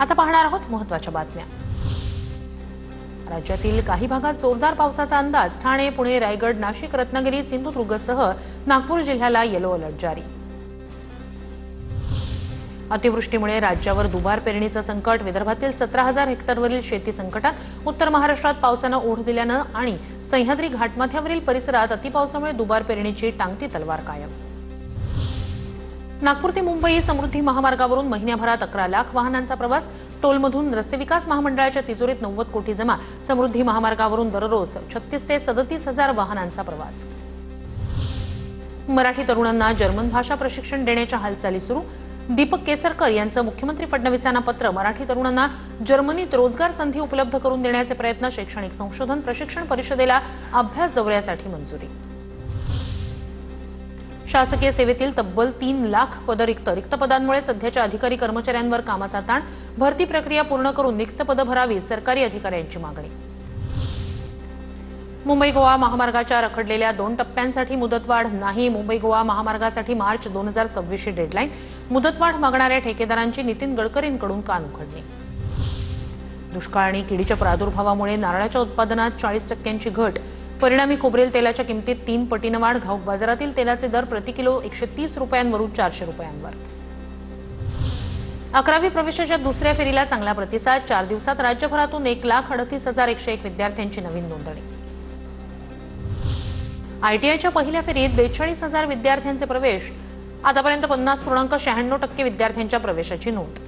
आता पाहणार आहोत महत्त्वाच्या बातम्या। राज्यातील काही भागात जोरदार पावसाचा अंदाज। ठाणे, पुणे, रायगड, नाशिक, रत्नागिरी, सिंधुदुर्गसह नागपूर जिल्ह्याला येलो अलर्ट जारी। अतिवृष्टीमुळे राज्यावर दुबार पेरणीचं संकट। विदर्भातील 17,000 हेक्टरवरील शेती संकटात। उत्तर महाराष्ट्रात पावसानं ओढ दिल्यानं आणि सह्याद्री घाटमाथ्यावरील परिसरात अतिपावसामुळे दुबार पेरणीची टांगती तलवार कायम। नागपूर ते मुंबई समृद्धी महामार्गावरून महिन्याभरात 11 लाख वाहनांचा प्रवास। टोलमधून रस्ते विकास महामंडळाच्या तिजोरीत 90 कोटी जमा। समृद्धी महामार्गावरून दररोज 36 ते 37,000 वाहनांचा प्रवास। मराठी तरुणांना जर्मन भाषा प्रशिक्षण देण्याच्या हालचाली सुरू। दीपक केसरकर यांचं मुख्यमंत्री फडणवीसांना पत्र। मराठी तरुणांना जर्मनीत रोजगार संधी उपलब्ध करून देण्याचे प्रयत्न। शैक्षणिक संशोधन प्रशिक्षण परिषदेला अभ्यास दौऱ्यासाठी मंजुरी। शासकीय सेवेतील तब्बल 3 लाख पद रिक्त पदांमुळे सध्याच्या अधिकारी कर्मचाऱ्यांवर कामाचा ताण। भरती प्रक्रिया पूर्ण करून रिक्त पदं भरावी, सरकारी अधिकाऱ्यांची मागणी। मुंबई गोवा महामार्गाच्या रखडलेल्या 2 टप्प्यांसाठी मुदतवाढ नाही। मुंबई गोवा महामार्गासाठी मार्च 2026 ची डेडलाईन। मुदतवाढ मागणाऱ्या ठेकेदारांची नितीन गडकरींकडून कान उघडणी। दुष्काळ आणि किडीच्या प्रादुर्भावामुळे नारळाच्या उत्पादनात 40% घट। परिणामी खोबरेल तेलाच्या किमतीत 3 पटीने वाढ। घाऊक बाजारातील तेलाचे दर प्रति किलो 130 रुपयांवरून 400 रुपयांवर। 11वी प्रवेशाच्या दुसऱ्या फेरीला चांगला प्रतिसाद। 4 दिवसात राज्यभरातून 1,38,101 विद्यार्थ्यांची नवीन नोंदणी। आयटीआयच्या पहिल्या फेरीत 42,000 विद्यार्थ्यांचे प्रवेश। आतापर्यंत 50.96% विद्यार्थ्यांच्या प्रवेशाची नोंद।